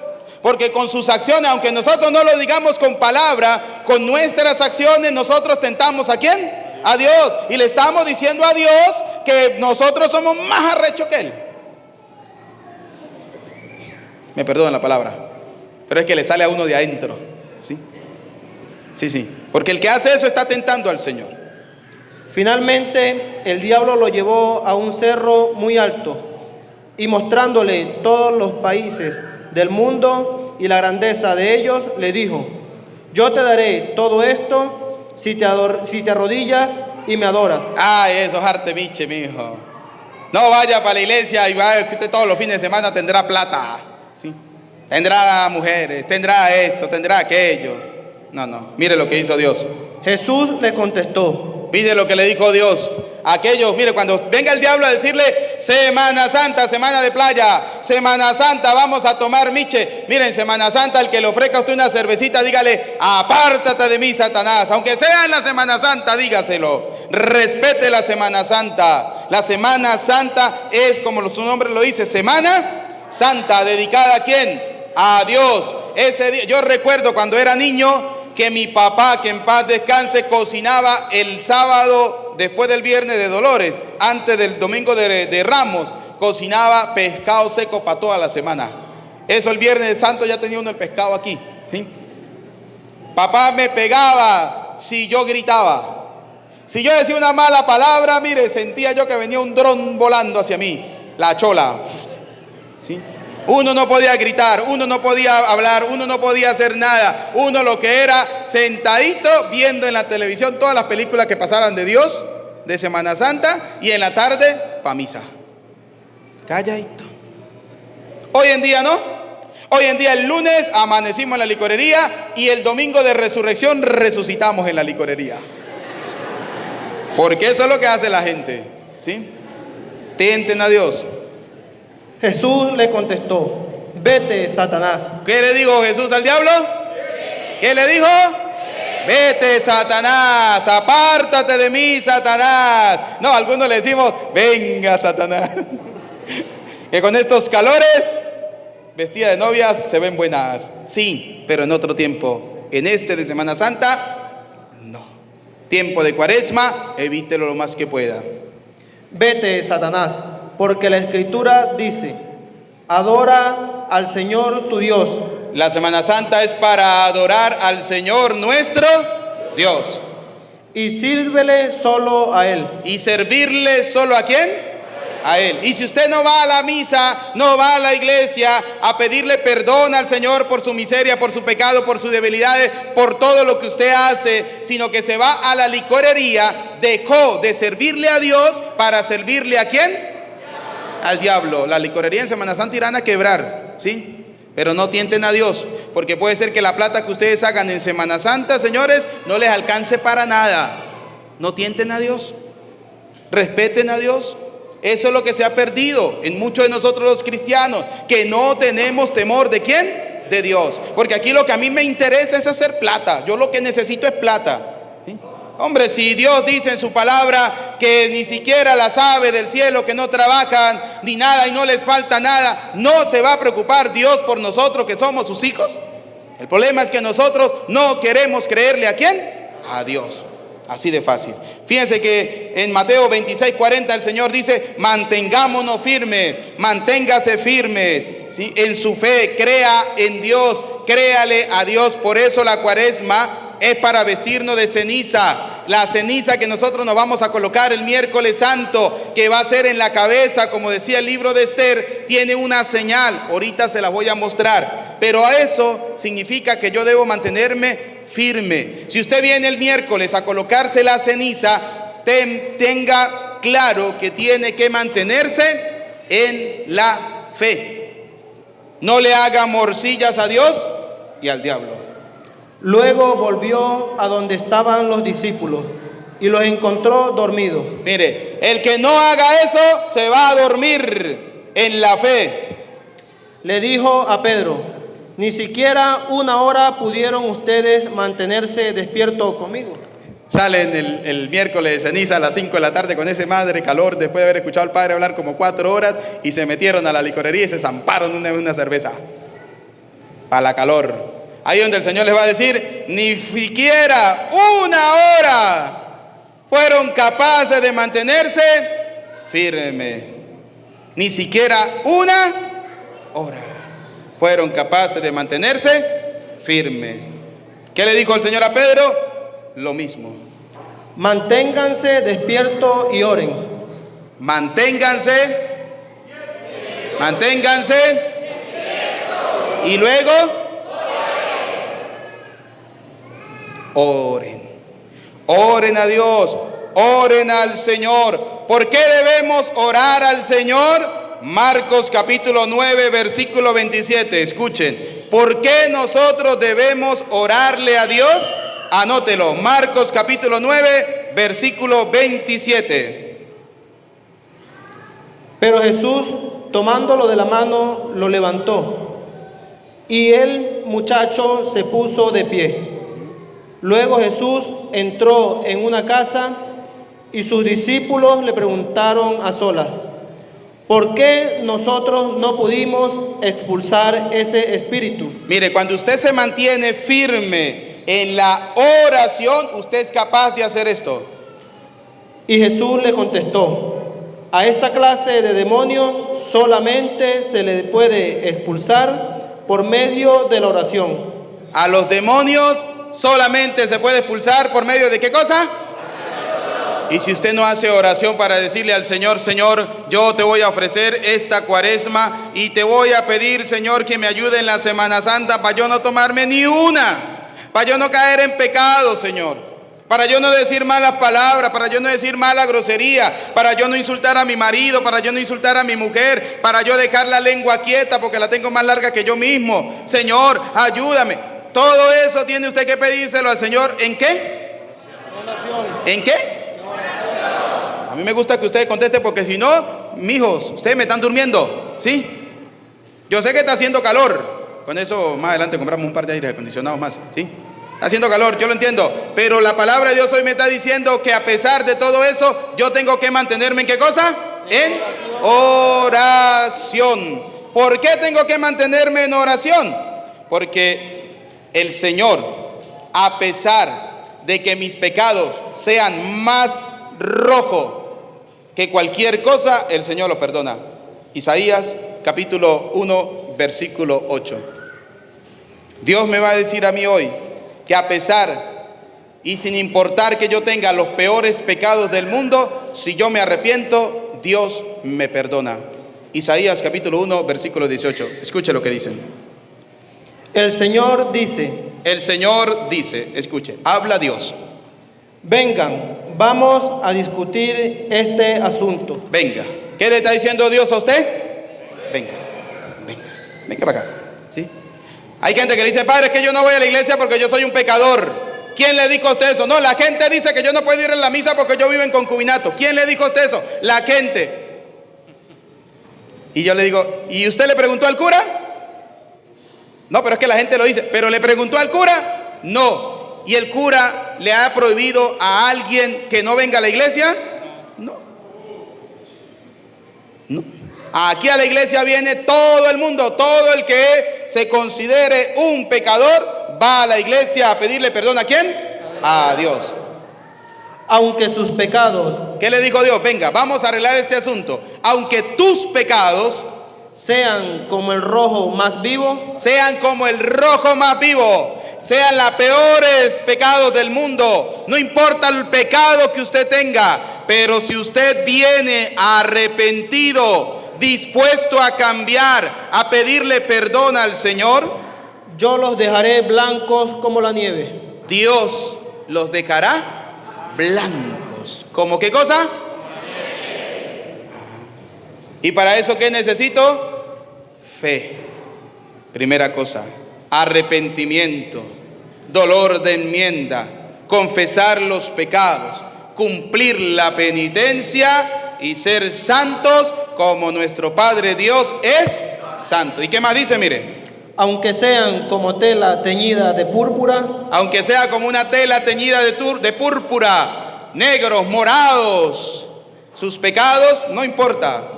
Porque con sus acciones, aunque nosotros no lo digamos con palabra, con nuestras acciones nosotros tentamos a quién? A Dios. Y le estamos diciendo a Dios que nosotros somos más arrechos que Él. Me perdonan la palabra, pero es que le sale a uno de adentro. ¿Sí? Sí. Porque el que hace eso está tentando al Señor. Finalmente, el diablo lo llevó a un cerro muy alto y mostrándole todos los países del mundo y la grandeza de ellos, le dijo: yo te daré todo esto si te arrodillas y me adoras. Eso es arte biche, mijo. No vaya para la iglesia y vaya que usted todos los fines de semana tendrá plata. ¿Sí? Tendrá mujeres, tendrá esto, tendrá aquello. No. Mire lo que hizo Dios. Jesús le contestó. Mire lo que le dijo Dios. Aquellos, mire, cuando venga el diablo a decirle: Semana Santa, semana de playa, Semana Santa, vamos a tomar miche. Miren, Semana Santa, el que le ofrezca a usted una cervecita, dígale: apártate de mí, Satanás. Aunque sea en la Semana Santa, dígaselo. Respete la Semana Santa. La Semana Santa es, como su nombre lo dice, Semana Santa, dedicada ¿a quién? A Dios. Ese día, yo recuerdo cuando era niño que mi papá, que en paz descanse, cocinaba el sábado después del viernes de Dolores, antes del domingo de Ramos, cocinaba pescado seco para toda la semana. Eso el viernes de Santo ya tenía uno el pescado aquí, ¿sí? Papá me pegaba si yo gritaba. Si yo decía una mala palabra, mire, sentía yo que venía un dron volando hacia mí, la chola, ¿sí? Uno no podía gritar, uno no podía hablar, uno no podía hacer nada. Uno lo que era sentadito viendo en la televisión todas las películas que pasaran de Dios, de Semana Santa, y en la tarde pa' misa. Calladito. Hoy en día no. Hoy en día el lunes amanecimos en la licorería y el domingo de resurrección resucitamos en la licorería. Porque eso es lo que hace la gente, ¿sí? Tienten a Dios. Jesús le contestó: vete, Satanás. ¿Qué le dijo Jesús al diablo? ¿Qué le dijo? Vete, Satanás, apártate de mí, Satanás. No, algunos le decimos: venga, Satanás. Que con estos calores, vestidas de novias, se ven buenas. Sí, pero en otro tiempo. En este de Semana Santa, no. Tiempo de Cuaresma, evítelo lo más que pueda. Vete, Satanás, porque la Escritura dice: adora al Señor tu Dios. La Semana Santa es para adorar al Señor nuestro Dios. Y sírvele solo a Él. ¿Y servirle solo a quién? A Él. Y si usted no va a la misa, no va a la iglesia a pedirle perdón al Señor por su miseria, por su pecado, por sus debilidades, por todo lo que usted hace, sino que se va a la licorería, dejó de servirle a Dios para servirle ¿a quién? Al diablo. La licorería en Semana Santa irán a quebrar, ¿sí? Pero no tienten a Dios, porque puede ser que la plata que ustedes hagan en Semana Santa, señores, no les alcance para nada. No tienten a Dios. Respeten a Dios. Eso es lo que se ha perdido en muchos de nosotros los cristianos, que no tenemos temor ¿de quién? De Dios. Porque aquí lo que a mí me interesa es hacer plata. Yo lo que necesito es plata, ¿sí? Hombre, si Dios dice en su palabra que ni siquiera las aves del cielo que no trabajan ni nada y no les falta nada, ¿no se va a preocupar Dios por nosotros que somos sus hijos? El problema es que nosotros no queremos creerle ¿a quién? A Dios. Así de fácil. Fíjense que en Mateo 26:40 el Señor dice: mantengámonos firmes, manténgase firmes, ¿sí? En su fe, crea en Dios, créale a Dios. Por eso la Cuaresma es para vestirnos de ceniza. La ceniza que nosotros nos vamos a colocar el miércoles santo, que va a ser en la cabeza, como decía el libro de Esther, tiene una señal. Ahorita se la voy a mostrar. Pero a eso significa que yo debo mantenerme firme. Si usted viene el miércoles a colocarse la ceniza, tenga claro que tiene que mantenerse en la fe. No le haga morcillas a Dios y al diablo. Luego volvió a donde estaban los discípulos y los encontró dormidos. Mire, el que no haga eso se va a dormir en la fe. Le dijo a Pedro: ni siquiera una hora pudieron ustedes mantenerse despiertos conmigo. Salen el miércoles de ceniza a las 5 de la tarde con ese madre calor, después de haber escuchado al padre hablar como 4 horas, y se metieron a la licorería y se zamparon una cerveza para la calor. Ahí donde el Señor les va a decir: ni siquiera una hora fueron capaces de mantenerse firmes. Ni siquiera una hora fueron capaces de mantenerse firmes. ¿Qué le dijo el Señor a Pedro? Lo mismo. Manténganse despiertos y oren. Manténganse. Y luego oren. Oren a Dios, oren al Señor. ¿Por qué debemos orar al Señor? Marcos capítulo 9, versículo 27. Escuchen. ¿Por qué nosotros debemos orarle a Dios? Anótelo. Marcos capítulo 9, versículo 27. Pero Jesús, tomándolo de la mano, lo levantó, y el muchacho se puso de pie. Luego Jesús entró en una casa y sus discípulos le preguntaron a solas: ¿por qué nosotros no pudimos expulsar ese espíritu? Mire, cuando usted se mantiene firme en la oración, usted es capaz de hacer esto. Y Jesús le contestó: a esta clase de demonios solamente se le puede expulsar por medio de la oración. A los demonios solamente se puede expulsar por medio de ¿qué cosa? Y si usted no hace oración para decirle al Señor: Señor, yo te voy a ofrecer esta cuaresma y te voy a pedir, Señor, que me ayude en la Semana Santa para yo no tomarme ni una, para yo no caer en pecado, Señor, para yo no decir malas palabras, para yo no decir mala grosería, para yo no insultar a mi marido, para yo no insultar a mi mujer, para yo dejar la lengua quieta porque la tengo más larga que yo mismo. Señor, ayúdame. Todo eso tiene usted que pedírselo al Señor. ¿En qué? ¿En qué? A mí me gusta que usted conteste, porque si no, mijos, ustedes me están durmiendo, ¿sí? Yo sé que está haciendo calor. Con eso más adelante compramos un par de aire acondicionados más, ¿sí? Está haciendo calor, yo lo entiendo. Pero la palabra de Dios hoy me está diciendo que a pesar de todo eso, yo tengo que mantenerme ¿en qué cosa? En oración. ¿Por qué tengo que mantenerme en oración? Porque el Señor, a pesar de que mis pecados sean más rojos que cualquier cosa, el Señor lo perdona. Isaías capítulo 1, versículo 8. Dios me va a decir a mí hoy que a pesar y sin importar que yo tenga los peores pecados del mundo, si yo me arrepiento, Dios me perdona. Isaías capítulo 1, versículo 18. Escuche lo que dicen. El Señor dice, escuche, habla Dios. vengan, vamos a discutir este asunto. Venga. ¿Qué le está diciendo Dios a usted? Venga para acá. ¿Sí? Hay gente que le dice: padre, es que yo no voy a la iglesia porque yo soy un pecador. ¿Quién le dijo a usted eso? No, la gente dice que yo no puedo ir a la misa porque yo vivo en concubinato. ¿Quién le dijo a usted eso? La gente. Y yo le digo: ¿y usted le preguntó al cura? No, pero es que la gente lo dice. ¿Pero le preguntó al cura? No. ¿Y el cura le ha prohibido a alguien que no venga a la iglesia? No. Aquí a la iglesia viene todo el mundo. Todo el que se considere un pecador va a la iglesia a pedirle perdón. ¿A quién? A Dios. Aunque sus pecados, ¿qué le dijo Dios? Venga, vamos a arreglar este asunto. Aunque tus pecados sean como el rojo más vivo, sean los peores pecados del mundo, no importa el pecado que usted tenga, pero si usted viene arrepentido, dispuesto a cambiar, a pedirle perdón al Señor, yo los dejaré blancos como la nieve. Dios los dejará blancos. ¿Cómo qué cosa? ¿Y para eso qué necesito? Fe. Primera cosa, arrepentimiento, dolor de enmienda, confesar los pecados, cumplir la penitencia y ser santos como nuestro Padre Dios es santo. ¿Y qué más dice? Mire. Aunque sean como tela teñida de púrpura, aunque sea como una tela teñida de púrpura, negros, morados, sus pecados, no importa.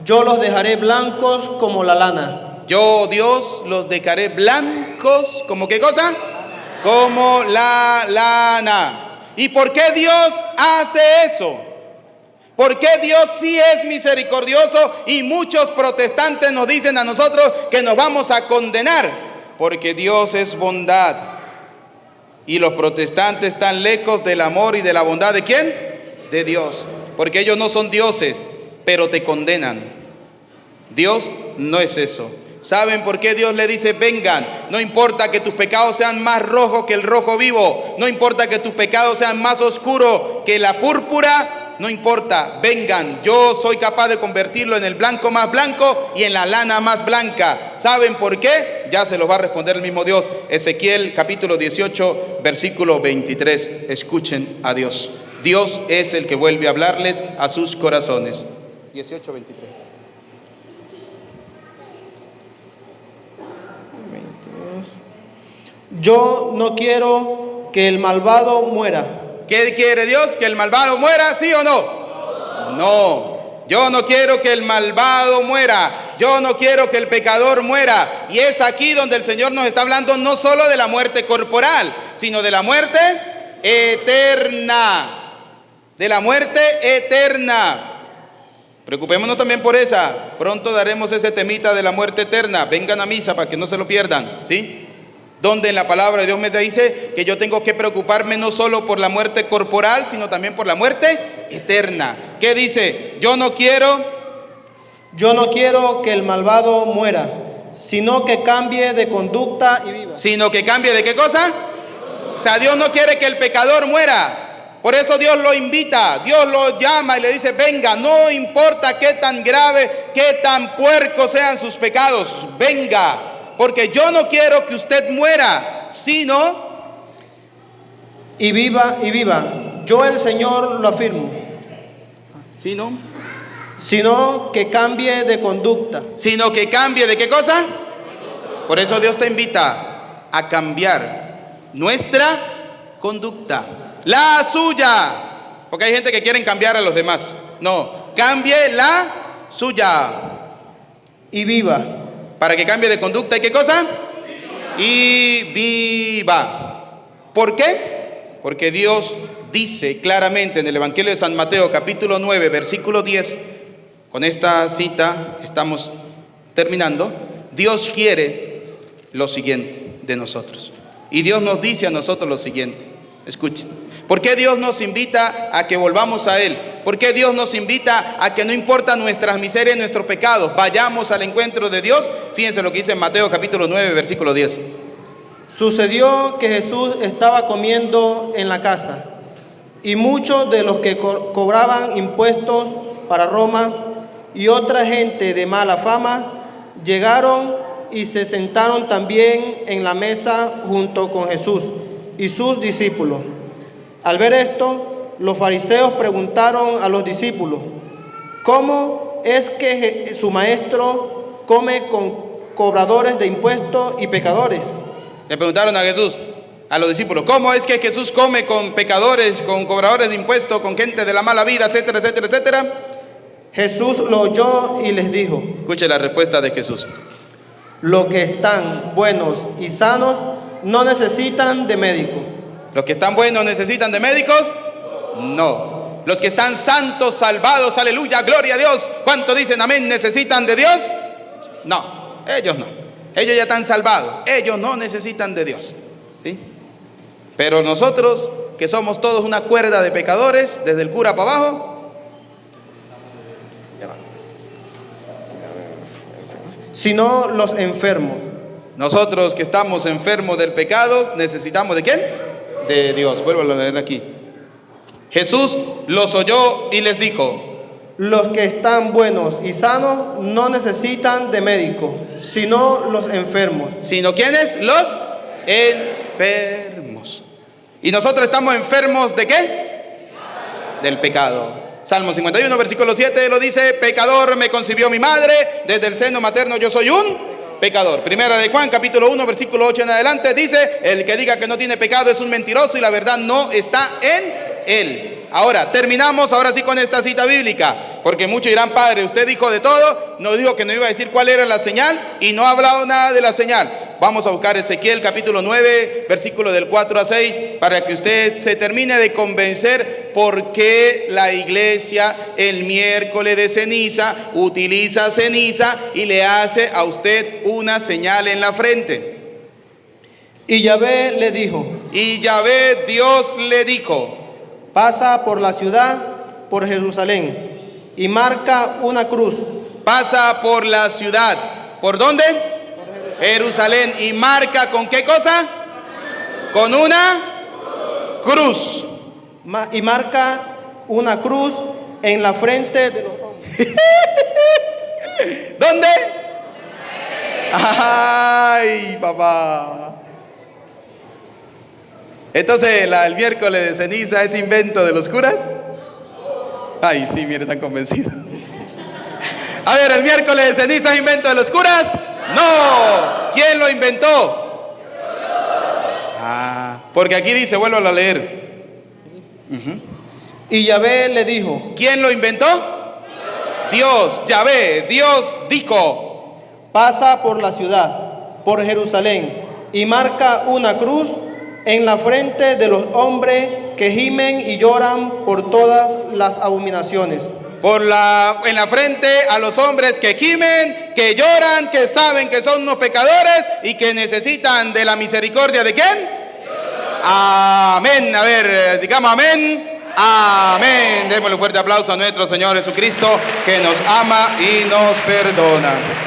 Yo los dejaré blancos como la lana. Yo, Dios, los dejaré blancos, ¿como qué cosa? Como la lana. ¿Y por qué Dios hace eso? ¿Por qué Dios sí es misericordioso y muchos protestantes nos dicen a nosotros que nos vamos a condenar? Porque Dios es bondad. Y los protestantes están lejos del amor y de la bondad ¿de quién? De Dios. Porque ellos no son dioses, pero te condenan. Dios no es eso. ¿Saben por qué Dios le dice vengan? No importa que tus pecados sean más rojos que el rojo vivo. No importa que tus pecados sean más oscuros que la púrpura. No importa, vengan. Yo soy capaz de convertirlo en el blanco más blanco y en la lana más blanca. ¿Saben por qué? Ya se los va a responder el mismo Dios. Ezequiel capítulo 18 versículo 23. Escuchen a Dios. Dios es el que vuelve a hablarles a sus corazones. 18, 23. Yo no quiero que el malvado muera. ¿Qué quiere Dios? ¿Que el malvado muera? ¿Sí o no? No. Yo no quiero que el malvado muera. Yo no quiero que el pecador muera. Y es aquí donde el Señor nos está hablando no solo de la muerte corporal, sino de la muerte eterna. De la muerte eterna. Preocupémonos también por esa. Pronto daremos ese temita de la muerte eterna. Vengan a misa para que no se lo pierdan, ¿sí? Donde en la palabra de Dios me dice que yo tengo que preocuparme no solo por la muerte corporal, sino también por la muerte eterna. ¿Qué dice? Yo no quiero que el malvado muera, sino que cambie de conducta y viva. ¿Sino que cambie de qué cosa? O sea, Dios no quiere que el pecador muera. Por eso Dios lo invita, Dios lo llama y le dice, venga, no importa qué tan grave, qué tan puercos sean sus pecados, venga. Porque yo no quiero que usted muera, sino y viva. Yo el Señor lo afirmo. Sino que cambie de conducta. Sino que cambie de qué cosa. Por eso Dios te invita a cambiar nuestra conducta, la suya. Porque hay gente que quiere cambiar a los demás. No, cambie la suya. Y viva. Para que cambie de conducta, ¿y qué cosa? Y viva. ¿Por qué? Porque Dios dice claramente en el Evangelio de San Mateo, capítulo 9, versículo 10, con esta cita estamos terminando. Dios quiere lo siguiente de nosotros. Y Dios nos dice a nosotros lo siguiente. Escuchen. ¿Por qué Dios nos invita a que volvamos a Él? ¿Por qué Dios nos invita a que no importa nuestras miserias y nuestros pecados, vayamos al encuentro de Dios? Fíjense lo que dice en Mateo capítulo 9, versículo 10. Sucedió que Jesús estaba comiendo en la casa, y muchos de los que cobraban impuestos para Roma y otra gente de mala fama llegaron y se sentaron también en la mesa junto con Jesús y sus discípulos. Al ver esto, los fariseos preguntaron a los discípulos, ¿cómo es que su maestro come con cobradores de impuestos y pecadores? Le preguntaron a Jesús, a los discípulos, ¿cómo es que Jesús come con pecadores, con cobradores de impuestos, con gente de la mala vida, etcétera, etcétera, etcétera? Jesús lo oyó y les dijo, escuche la respuesta de Jesús. Los que están buenos y sanos no necesitan de médico. ¿Los que están buenos necesitan de médicos? No. ¿Los que están santos, salvados, aleluya, gloria a Dios, cuánto dicen amén, necesitan de Dios? No, ellos no. Ellos ya están salvados, ellos no necesitan de Dios, ¿sí? Pero nosotros, que somos todos una cuerda de pecadores, desde el cura para abajo, sino los enfermos. Nosotros que estamos enfermos del pecado, necesitamos ¿de quién? De Dios. Vuelvo a leer aquí. Jesús los oyó y les dijo, los que están buenos y sanos no necesitan de médico, sino los enfermos. ¿Sino quiénes? Los enfermos. ¿Y nosotros estamos enfermos de qué? Del pecado. Salmo 51, versículo 7 lo dice, pecador me concibió mi madre, desde el seno materno yo soy un pecador. Primera de Juan, capítulo 1, versículo 8 en adelante, dice, el que diga que no tiene pecado es un mentiroso y la verdad no está en él. Ahora, terminamos ahora sí con esta cita bíblica, porque muchos dirán, padre, usted dijo de todo, no dijo que no iba a decir cuál era la señal y no ha hablado nada de la señal. Vamos a buscar Ezequiel capítulo 9, versículo del 4 a 6, para que usted se termine de convencer por qué la iglesia el miércoles de ceniza utiliza ceniza y le hace a usted una señal en la frente. Y Yahvé le dijo, Y Yahvé Dios le dijo, pasa por la ciudad, por Jerusalén, y marca una cruz. pasa por la ciudad. ¿Por dónde? Jerusalén. ¿Y marca con qué cosa? Con una cruz. Y marca una cruz en la frente de los hombres. ¿Dónde? Ay, papá. Entonces, el miércoles de ceniza es invento de los curas. Ay, sí, mire, están convencidos. A ver, ¿el miércoles de ceniza es invento de los curas? No. ¿Quién lo inventó? Porque aquí dice, vuelvo a leer. Y Yahvé le dijo, ¿quién lo inventó? Dios, Yahvé, Dios dijo, pasa por la ciudad, por Jerusalén, y marca una cruz en la frente de los hombres que gimen y lloran por todas las abominaciones. en la frente a los hombres que gimen, que lloran, que saben que son unos pecadores y que necesitan de la misericordia de ¿quién? Amén. A ver, digamos amén. Amén. Démosle un fuerte aplauso a nuestro Señor Jesucristo, que nos ama y nos perdona.